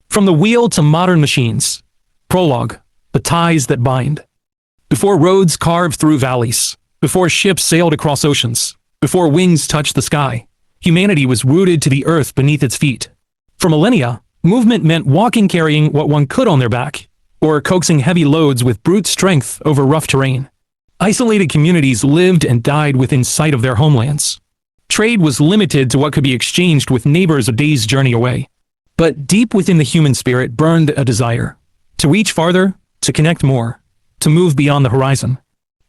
From the wheel to modern machines. Prologue: the ties that bind. Before roads carved through valleys, before ships sailed across oceans, before wings touched the sky, humanity was rooted to the earth beneath its feet. For millennia, movement meant walking carrying what one could on their back, or coaxing heavy loads with brute strength over rough terrain. Isolated communities lived and died within sight of their homelands. Trade was limited to what could be exchanged with neighbors a day's journey away. But deep within the human spirit burned a desire to reach farther, to connect more, to move beyond the horizon.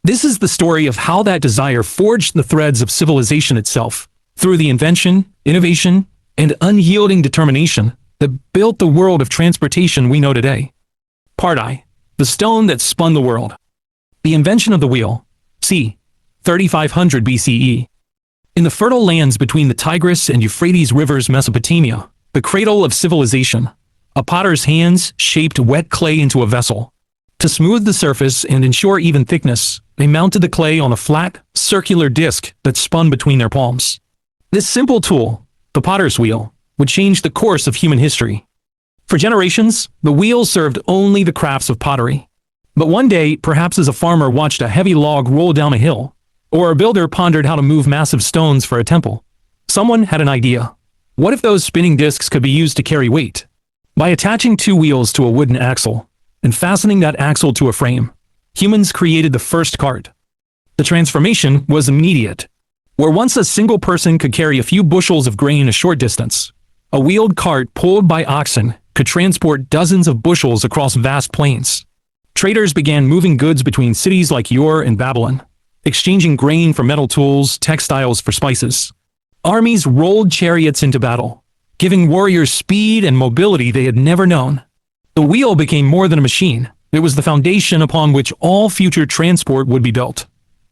This is the story of how that desire forged the threads of civilization itself, through the invention, innovation, and unyielding determination that built the world of transportation we know today. Part I: the stone that spun the world. The invention of the wheel. c. 3500 BCE. In the fertile lands between the Tigris and Euphrates rivers, Mesopotamia, the cradle of civilization, a potter's hands shaped wet clay into a vessel. To smooth the surface and ensure even thickness, they mounted the clay on a flat, circular disc that spun between their palms. This simple tool, the potter's wheel, would change the course of human history. For generations, the wheel served only the crafts of pottery. But one day, perhaps as a farmer watched a heavy log roll down a hill, or a builder pondered how to move massive stones for a temple, someone had an idea. What if those spinning discs could be used to carry weight? By attaching two wheels to a wooden axle, and fastening that axle to a frame, humans created the first cart. The transformation was immediate. Where once a single person could carry a few bushels of grain a short distance, a wheeled cart pulled by oxen could transport dozens of bushels across vast plains. Traders began moving goods between cities like Ur and Babylon, exchanging grain for metal tools, textiles for spices. Armies rolled chariots into battle, giving warriors speed and mobility they had never known. The wheel became more than a machine. It was the foundation upon which all future transport would be built,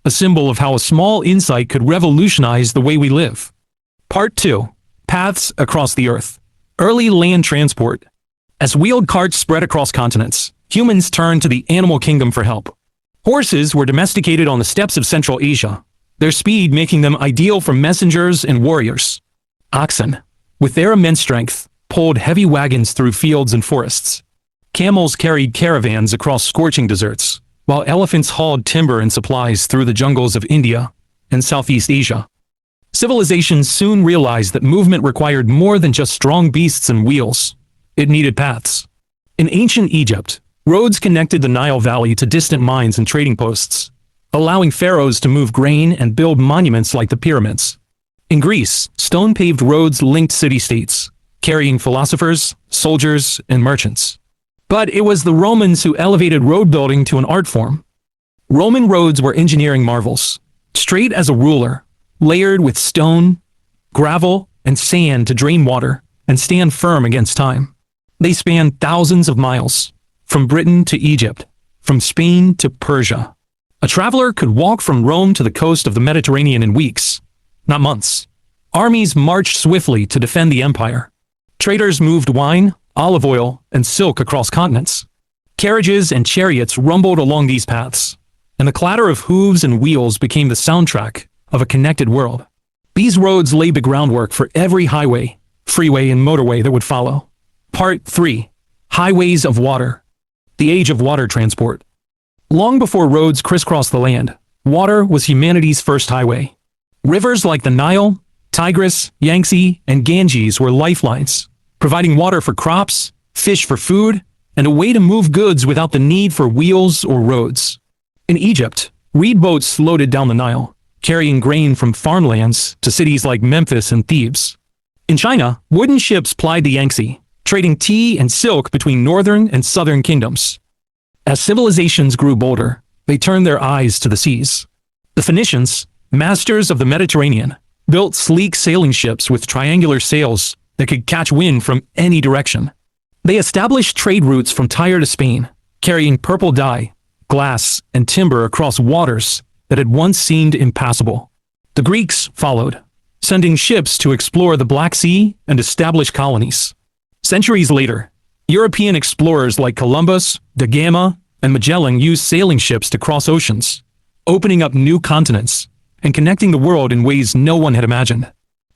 a symbol of how a small insight could revolutionize the way we live. Part 2: paths across the earth. Early land transport. As wheeled carts spread across continents, humans turned to the animal kingdom for help. Horses were domesticated on the steppes of Central Asia, their speed making them ideal for messengers and warriors. Oxen, with their immense strength, pulled heavy wagons through fields and forests. Camels carried caravans across scorching deserts, while elephants hauled timber and supplies through the jungles of India and Southeast Asia. Civilizations soon realized that movement required more than just strong beasts and wheels. It needed paths. In ancient Egypt, roads connected the Nile Valley to distant mines and trading posts, allowing pharaohs to move grain and build monuments like the pyramids. In Greece, stone-paved roads linked city-states, carrying philosophers, soldiers, and merchants. But it was the Romans who elevated road building to an art form. Roman roads were engineering marvels, straight as a ruler, layered with stone, gravel, and sand to drain water and stand firm against time. They spanned thousands of miles, from Britain to Egypt, from Spain to Persia. A traveler could walk from Rome to the coast of the Mediterranean in weeks, not months. Armies marched swiftly to defend the empire. Traders moved wine, olive oil, and silk across continents. Carriages and chariots rumbled along these paths, and the clatter of hooves and wheels became the soundtrack of a connected world. These roads laid the groundwork for every highway, freeway, and motorway that would follow. Part 3: highways of water. The age of water transport. Long before roads crisscrossed the land, water was humanity's first highway. Rivers like the Nile, Tigris, Yangtze, and Ganges were lifelines, providing water for crops, fish for food, and a way to move goods without the need for wheels or roads. In Egypt, reed boats floated down the Nile, carrying grain from farmlands to cities like Memphis and Thebes. In China, wooden ships plied the Yangtze, trading tea and silk between northern and southern kingdoms. As civilizations grew bolder, they turned their eyes to the seas. The Phoenicians, masters of the Mediterranean, built sleek sailing ships with triangular sails that could catch wind from any direction. They established trade routes from Tyre to Spain, carrying purple dye, glass, and timber across waters that had once seemed impassable. The Greeks followed, sending ships to explore the Black Sea and establish colonies. Centuries later, European explorers like Columbus, da Gama, and Magellan used sailing ships to cross oceans, opening up new continents and connecting the world in ways no one had imagined.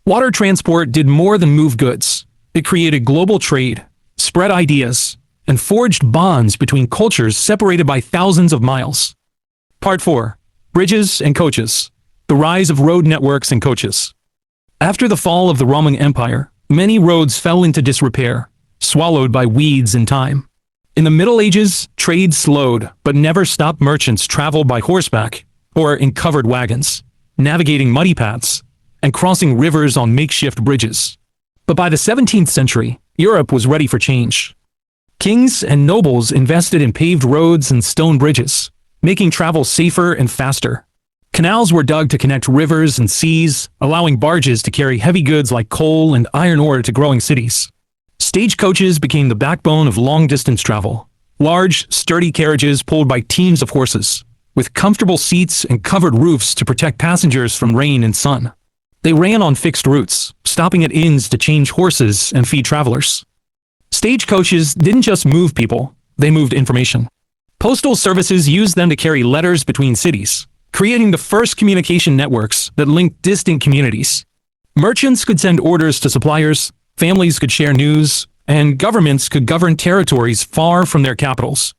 Water transport did more than move goods. It created global trade, spread ideas, and forged bonds between cultures separated by thousands of miles. Part 4. Bridges and Coaches. The Rise of Road Networks and Coaches. After the fall of the Roman Empire, many roads fell into disrepair, swallowed by weeds and time. In the Middle Ages, trade slowed, but never stopped. Merchants traveled by horseback or in covered wagons, navigating muddy paths and crossing rivers on makeshift bridges. But by the 17th century, Europe was ready for change. Kings and nobles invested in paved roads and stone bridges, making travel safer and faster. Canals were dug to connect rivers and seas, allowing barges to carry heavy goods like coal and iron ore to growing cities. Stagecoaches became the backbone of long-distance travel. Large, sturdy carriages pulled by teams of horses, with comfortable seats and covered roofs to protect passengers from rain and sun. They ran on fixed routes, stopping at inns to change horses and feed travelers. Stagecoaches didn't just move people, they moved information. Postal services used them to carry letters between cities, creating the first communication networks that linked distant communities. Merchants could send orders to suppliers, families could share news, and governments could govern territories far from their capitals.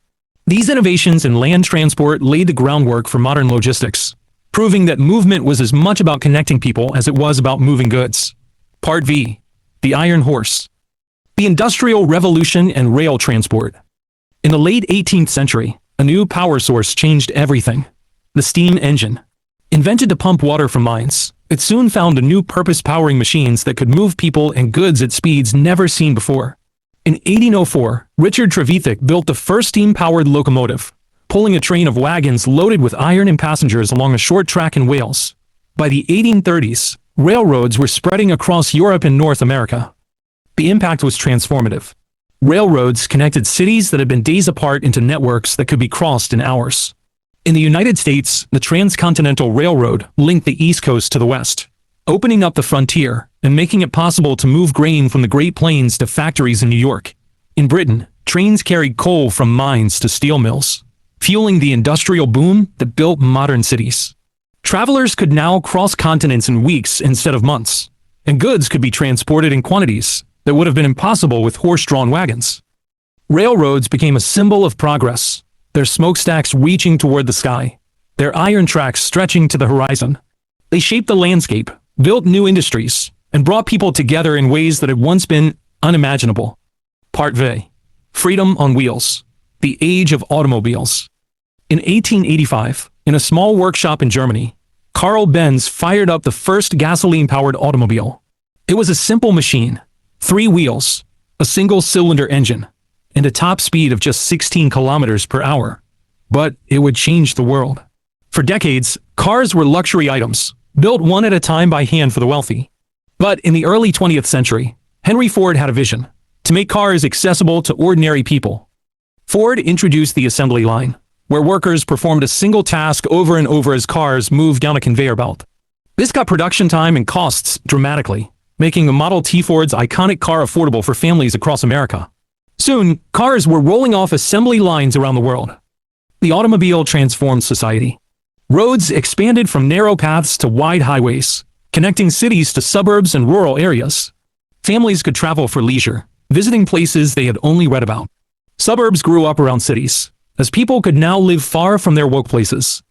These innovations in land transport laid the groundwork for modern logistics, proving that movement was as much about connecting people as it was about moving goods. Part V. The Iron Horse. The Industrial Revolution and Rail Transport. In the late 18th century, a new power source changed everything. The steam engine. Invented to pump water from mines, it soon found a new purpose, powering machines that could move people and goods at speeds never seen before. In 1804, Richard Trevithick built the first steam-powered locomotive, pulling a train of wagons loaded with iron and passengers along a short track in Wales. By the 1830s, railroads were spreading across Europe and North America. The impact was transformative. Railroads connected cities that had been days apart into networks that could be crossed in hours. In the United States, the Transcontinental Railroad linked the East Coast to the West, opening up the frontier and making it possible to move grain from the Great Plains to factories in New York. In Britain, trains carried coal from mines to steel mills, fueling the industrial boom that built modern cities. Travelers could now cross continents in weeks instead of months, and goods could be transported in quantities that would have been impossible with horse-drawn wagons. Railroads became a symbol of progress, their smokestacks reaching toward the sky, their iron tracks stretching to the horizon. They shaped the landscape, built new industries, and brought people together in ways that had once been unimaginable. Part V. Freedom on Wheels. The Age of Automobiles. In 1885, in a small workshop in Germany, Carl Benz fired up the first gasoline-powered automobile. It was a simple machine, 3 wheels, a single-cylinder engine, and a top speed of just 16 kilometers per hour. But it would change the world. For decades, cars were luxury items, built one at a time by hand for the wealthy. But in the early 20th century, Henry Ford had a vision: to make cars accessible to ordinary people. Ford introduced the assembly line, where workers performed a single task over and over as cars moved down a conveyor belt. This cut production time and costs dramatically, making the Model T, Ford's iconic car, affordable for families across America. Soon, cars were rolling off assembly lines around the world. The automobile transformed society. Roads expanded from narrow paths to wide highways, connecting cities to suburbs and rural areas. Families could travel for leisure, visiting places they had only read about. Suburbs grew up around cities, as people could now live far from their workplaces.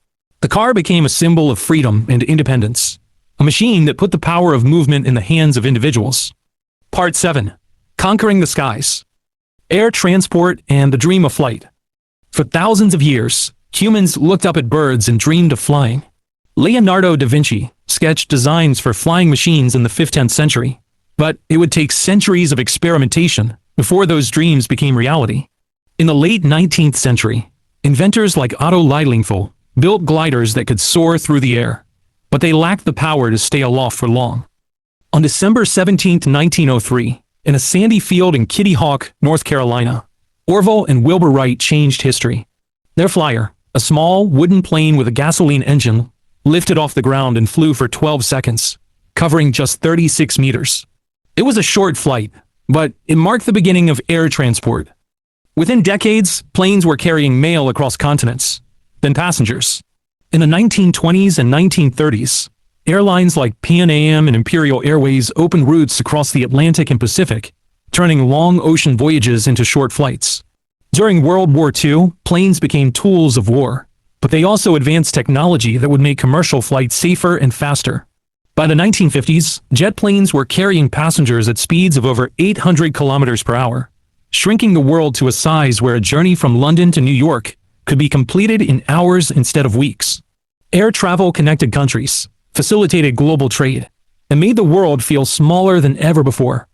The car became a symbol of freedom and independence, a machine that put the power of movement in the hands of individuals. Part 7. Conquering the Skies. Air transport and the dream of flight. For thousands of years, humans looked up at birds and dreamed of flying. Leonardo da Vinci sketched designs for flying machines in the 15th century, but it would take centuries of experimentation before those dreams became reality. In the late 19th century, inventors like Otto Lilienthal built gliders that could soar through the air, but they lacked the power to stay aloft for long. On December 17, 1903, in a sandy field in Kitty Hawk, North Carolina, Orville and Wilbur Wright changed history. Their flyer, a small wooden plane with a gasoline engine, lifted off the ground and flew for 12 seconds, covering just 36 meters. It was a short flight, but it marked the beginning of air transport. Within decades, planes were carrying mail across continents, then passengers. In the 1920s and 1930s, airlines like Pan Am and Imperial Airways opened routes across the Atlantic and Pacific, turning long ocean voyages into short flights. During World War II, planes became tools of war, but they also advanced technology that would make commercial flights safer and faster. By the 1950s, jet planes were carrying passengers at speeds of over 800 kilometers per hour, shrinking the world to a size where a journey from London to New York could be completed in hours instead of weeks. Air travel connected countries, facilitated global trade, and made the world feel smaller than ever before.